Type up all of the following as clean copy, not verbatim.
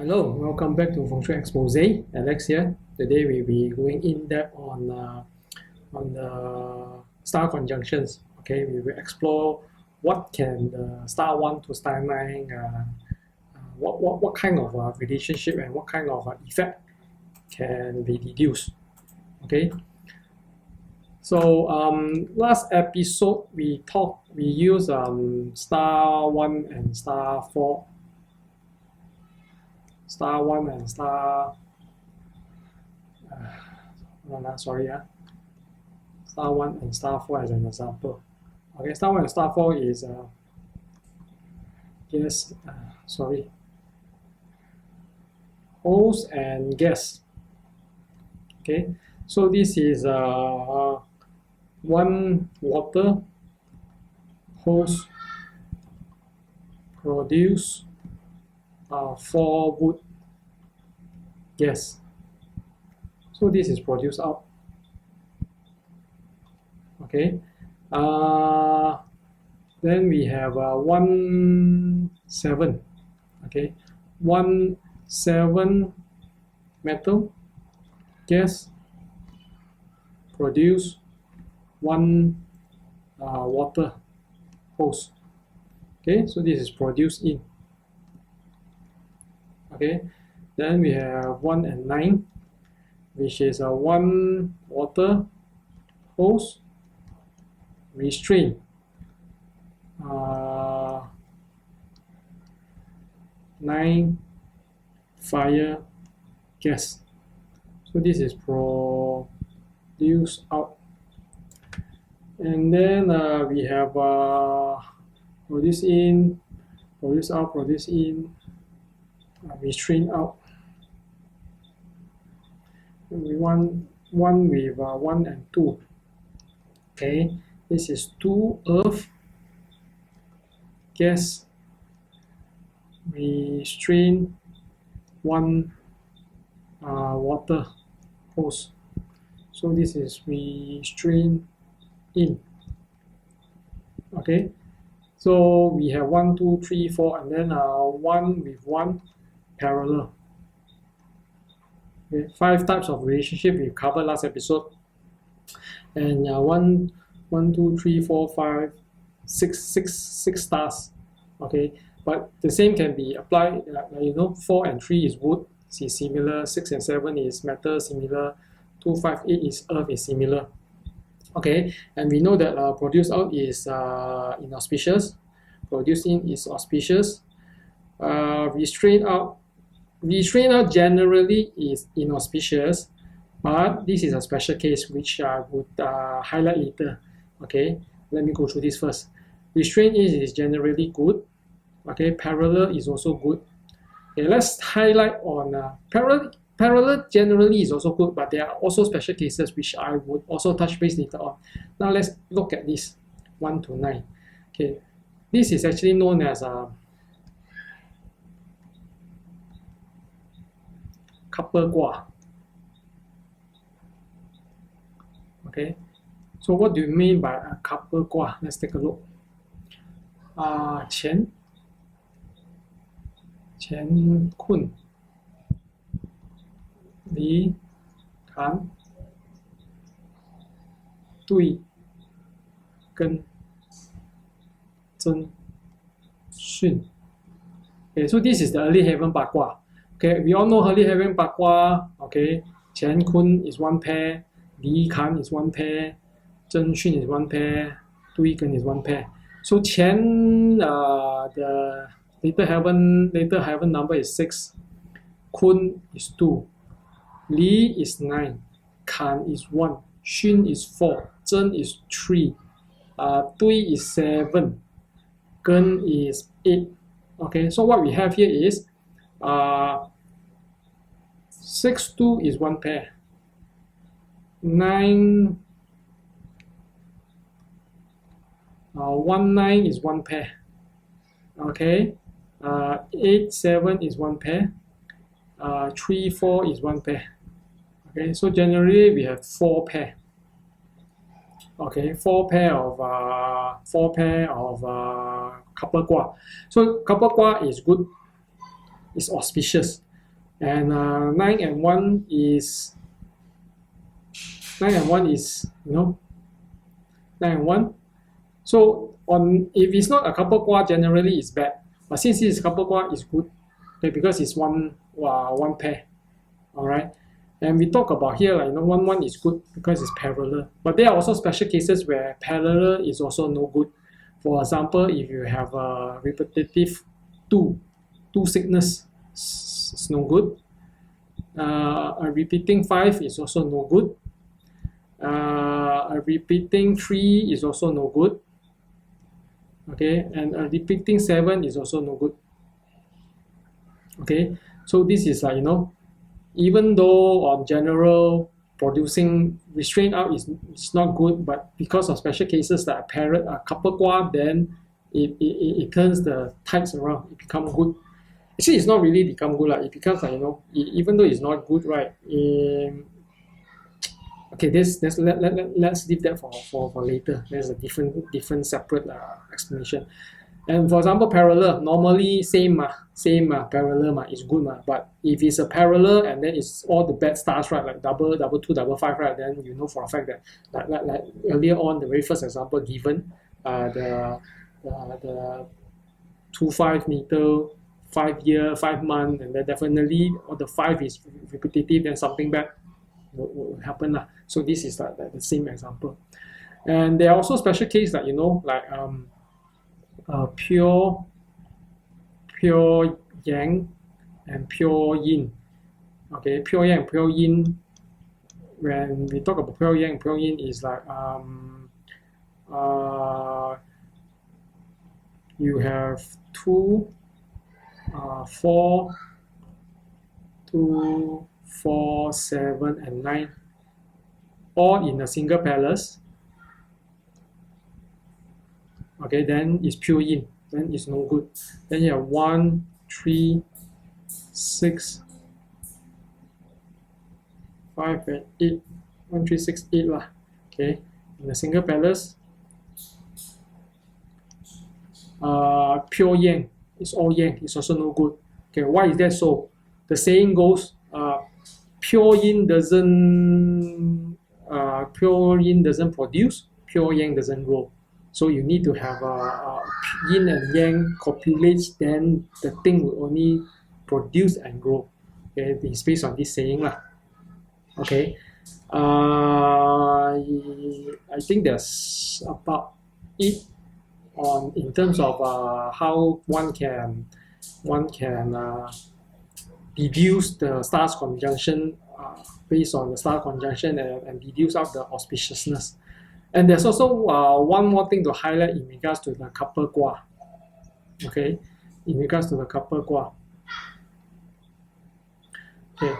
Hello, welcome back to Feng Shui Exposé. Alex here. Today we'll be going in depth on the star conjunctions. Okay, we will explore what can the star 1 to star 9, what kind of relationship and what kind of effect can be deduced. Okay. So last episode we used star 1 and star 4. Star 1 and star star 1 and star 4 as an example. Okay, star 1 and star 4 is host and guest. Okay, so this is one water host produce 4 wood gas. So this is produced out. Okay. Then we have 1 7. Okay, 1 7 metal gas produce 1 water host. Okay, so this is produced in. Okay, then we have 1 and 9, which is 1 water host restrain 9 fire gas. So this is produced out. And then we have produce in, produce out, produce in, restrain out. We want one with 1 and 2. Okay, this is 2 earth gas restrain 1 water host. So this is restrain in. Okay, so we have 1 2 3 4 and then 1 with 1 parallel. Okay, 5 types of relationship we covered last episode, and 1 2 3 4 5 6 stars. Okay, but the same can be applied. 4 and 3 is wood, is similar. 6 and 7 is metal, similar. 2 5 8 is earth, is similar. Okay, and we know that produce out is inauspicious, produce in is auspicious, restrain out generally is inauspicious, but this is a special case which I would highlight later. Okay, let me go through this first. Restrain is generally good. Okay, parallel is also good. Okay, let's highlight on parallel generally is also good, but there are also special cases which I would also touch base later on. Now let's look at this 1 to 9. Okay, this is actually known as Couple Gua. Okay, so what do you mean by a Couple Gua? Let's take a look. 乾坤离坎兑跟真巽. Okay, so this is the early heaven Bagua. Okay, we all know early heaven Bagua. Okay, 乾坤 is 1 pair, 离坎 is 1 pair, 真巽 is 1 pair, 兑跟 is 1 pair. So 乾the later heaven number is 6, kun is 2, li is 9, kan is 1, xun is 4, zhen is 3, dui is 7, gen is 8. Okay, so what we have here is 6 2 is 1 pair, 9 1 9 is 1 pair. Okay, 8 7 is 1 pair, 3 4 is 1 pair. Okay, so generally we have 4 pair. Okay, 4 pair of Couple Gua. So Couple Gua is good, it's auspicious. And 9 and 1 is 9 and 1 is 9 and 1. So if it's not a couple Gua, generally it's bad. But since it's couple Gua, it's good. Okay, because it's one pair. Alright. And we talk about here, like 1 is good because it's parallel. But there are also special cases where parallel is also no good. For example, if you have a repetitive 2 sickness, it's no good. A repeating 5 is also no good. A repeating 3 is also no good. Okay, and a repeating 7 is also no good. Okay, so this is like, even though on general producing restraint out is not good, but because of special cases like a couple Gua, then it turns the types around, it becomes good. Actually, it's not really become good, it becomes like, even though it's not good, right? Okay, let's leave that for later. There's a different separate explanation. And for example, parallel, normally same parallel is good, but if it's a parallel and then it's all the bad stars, right, like double 2, double 5, right, then you know for a fact that like earlier on, the very first example given, the 2-5 meter, 5 year, 5 month, and then definitely or the 5 is repetitive, then something bad will happen. So this is like the same example. And there are also special cases like, pure yang and pure yin. Okay, pure yang and pure yin. When we talk about pure yang and pure yin, is like you have 2, 4, 2, 4, 7, and 9, all in a single palace. Okay, then it's pure yin, then it's no good. Then you have 1, 3, 6, 5, and 8. 1, 3, 6, 8 lah. Okay, in a single palace. Pure yang, it's all yang, it's also no good. Okay, why is that so? The saying goes, pure yin doesn't produce, pure yang doesn't grow. So you need to have yin and yang copulates, then the thing will only produce and grow. Okay, it's based on this saying lah. Okay, I think that's about it in terms of how one can deduce the stars conjunction based on the star conjunction and deduce out the auspiciousness. And there's also one more thing to highlight in regards to the couple Gua. Okay, in regards to the couple Gua. Okay,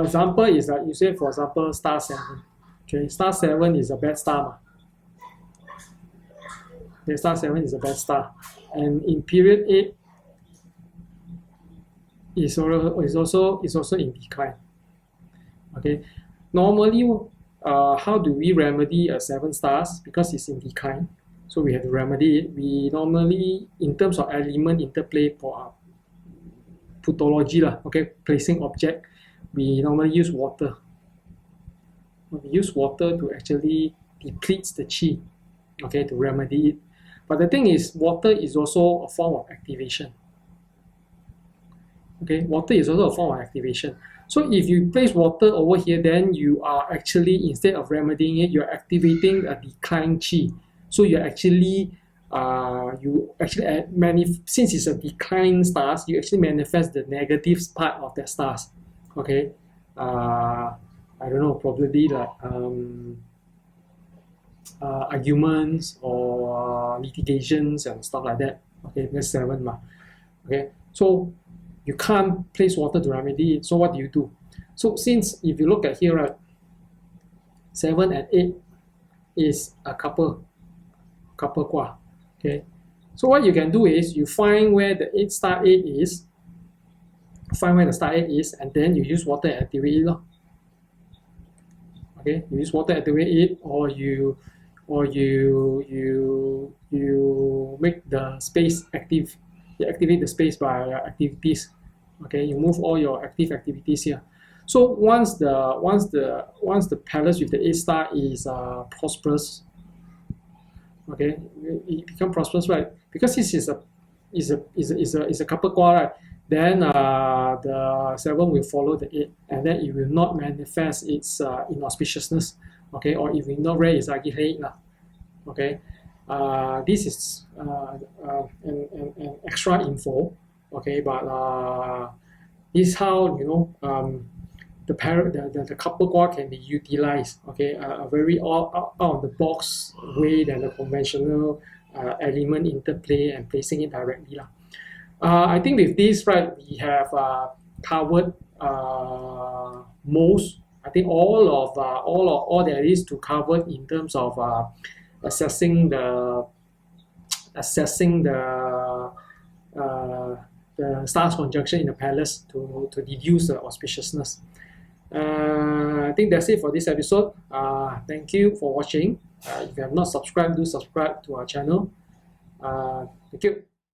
example is that you say, for example, star 7. Okay, star 7 is a bad star. Okay, star 7 is a bad star, and in period 8 is also in decline. Okay, normally, how do we remedy a 7 stars? Because it's in decline, so we have to remedy it. We normally, in terms of element interplay for putology, okay, placing object, we normally use water. We use water to actually deplete the qi, okay, to remedy it. But the thing is, water is also a form of activation. Okay, water is also a form of activation. So if you place water over here, then you are actually, instead of remedying it, you're activating a declined qi. So you're actually, since it's a declined stars, you actually manifest the negative part of the stars. Okay, I don't know, probably like arguments or litigations and stuff like that. Okay, that's 7 ma. Okay, so you can't place water to remedy it. So what do you do? So since if you look at here, right, 7 and 8 is a couple Gua. Okay, so what you can do is you find where the 8 star 8 is, find where the star 8 is, and then you use water and activate it. Okay, you use water to activate it, or you make the space active. You activate the space by activities. Okay, you move all your active activities here. So once the palace with the 8 star is prosperous, okay, it become prosperous, right? Because this is a couple Gua, right? Then the 7 will follow the 8, and then it will not manifest its inauspiciousness, okay, or it will not raise its agihei, okay. This is an extra info, okay, but this is how, you know, the couple Gua can be utilized, okay, a very out of the box way than the conventional element interplay and placing it directly, I think with this, right, we have covered most. I think all there is to cover in terms of assessing the stars conjunction in the palace to deduce the auspiciousness. I think that's it for this episode. Thank you for watching. If you have not subscribed, do subscribe to our channel. Thank you.